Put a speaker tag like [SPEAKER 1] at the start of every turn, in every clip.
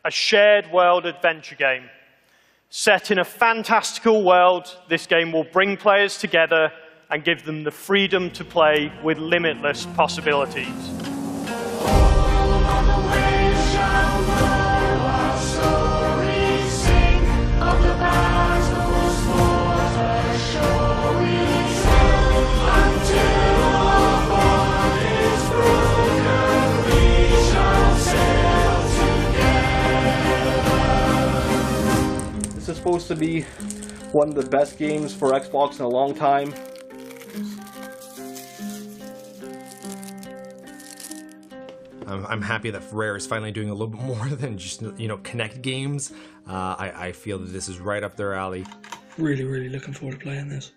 [SPEAKER 1] a shared world adventure game. Set in a fantastical world, this game will bring players together and give them the freedom to play with limitless possibilities.
[SPEAKER 2] This is supposed to be one of the best games for Xbox in a long time.
[SPEAKER 3] I'm happy that Rare is finally doing a little bit more than just, connect games. I feel that this is right up their alley.
[SPEAKER 4] Really looking forward to playing this.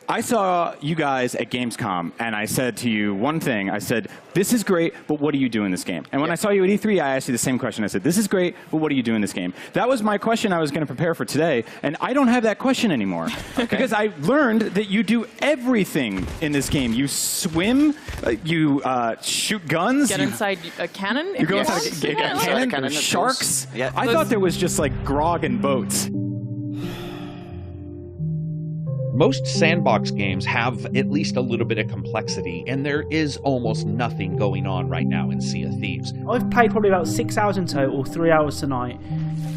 [SPEAKER 5] I saw you guys at Gamescom, and I said to you one thing. I said, this is great, but what do you do in this game? And when I saw you at E3, I asked you the same question. I said, this is great, but what do you do in this game? That was my question I was going to prepare for today, and I don't have that question anymore. Because I learned that you do everything in this game. You swim, you shoot guns.
[SPEAKER 6] Get inside a cannon?
[SPEAKER 5] You go inside a cannon, there's sharks. Yeah. I thought there was just like grog and boats.
[SPEAKER 7] Most sandbox games have at least a little bit of complexity, and there is almost nothing going on right now in Sea of Thieves.
[SPEAKER 8] I've played probably about 6 hours in total, 3 hours tonight,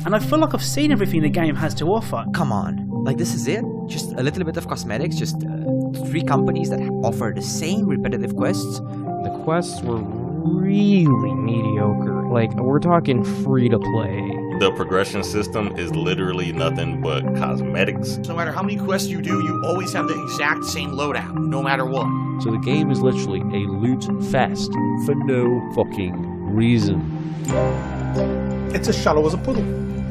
[SPEAKER 8] and I feel like I've seen everything the game has to offer.
[SPEAKER 9] Come on, like this is it? Just a little bit of cosmetics, just 3 companies that offer the same repetitive quests?
[SPEAKER 10] The quests were really mediocre. Like, we're talking free to play.
[SPEAKER 11] The progression system is literally nothing but cosmetics.
[SPEAKER 12] No matter how many quests you do, you always have the exact same loadout, no matter what.
[SPEAKER 10] So the game is literally a loot fest for no fucking reason.
[SPEAKER 13] It's as shallow as a puddle.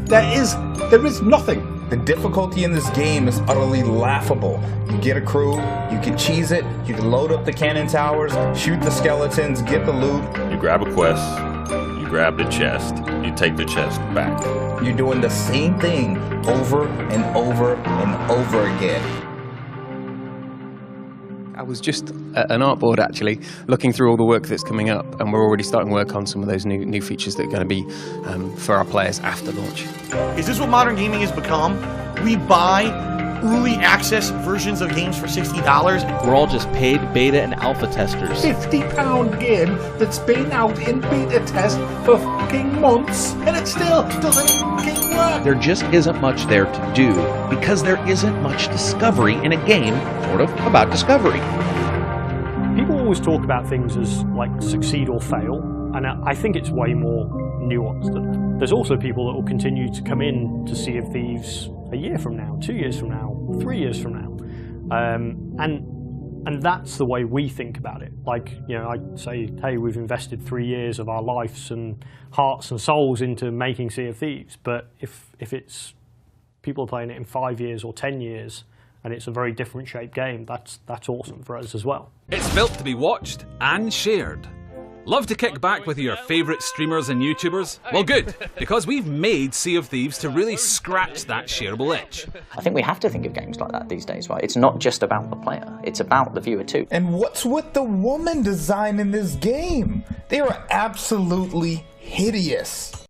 [SPEAKER 13] There is nothing.
[SPEAKER 14] The difficulty in this game is utterly laughable. You get a crew, you can cheese it, you can load up the cannon towers, shoot the skeletons, get the loot.
[SPEAKER 11] You grab a quest, you grab the chest, you take the chest back.
[SPEAKER 14] You're doing the same thing over and over and over again.
[SPEAKER 15] I was just at an artboard actually, looking through all the work that's coming up, and we're already starting work on some of those new features that are going to be for our players after launch.
[SPEAKER 12] Is this what modern gaming has become? We buy early access versions of games for $60?
[SPEAKER 10] We're all just paid beta and alpha testers.
[SPEAKER 13] £50 game that's been out in beta test for fucking months, and it still doesn't fucking work.
[SPEAKER 7] There just isn't much there to do, because there isn't much discovery in a game sort of about discovery.
[SPEAKER 1] People always talk about things as like succeed or fail, and I think it's way more nuanced than that. There's also people that will continue to come in to Sea of Thieves a year from now, 2 years from now, 3 years from now, and that's the way we think about it. Like, I say, hey, we've invested 3 years of our lives and hearts and souls into making Sea of Thieves, but if it's people are playing it in 5 years or 10 years, and it's a very different shaped game, that's awesome for us as well.
[SPEAKER 16] It's built to be watched and shared. Love to kick back with your favourite streamers and YouTubers? Well good, because we've made Sea of Thieves to really scratch that shareable itch.
[SPEAKER 17] I think we have to think of games like that these days, right? It's not just about the player, it's about the viewer too.
[SPEAKER 14] And what's with the woman design in this game? They are absolutely hideous.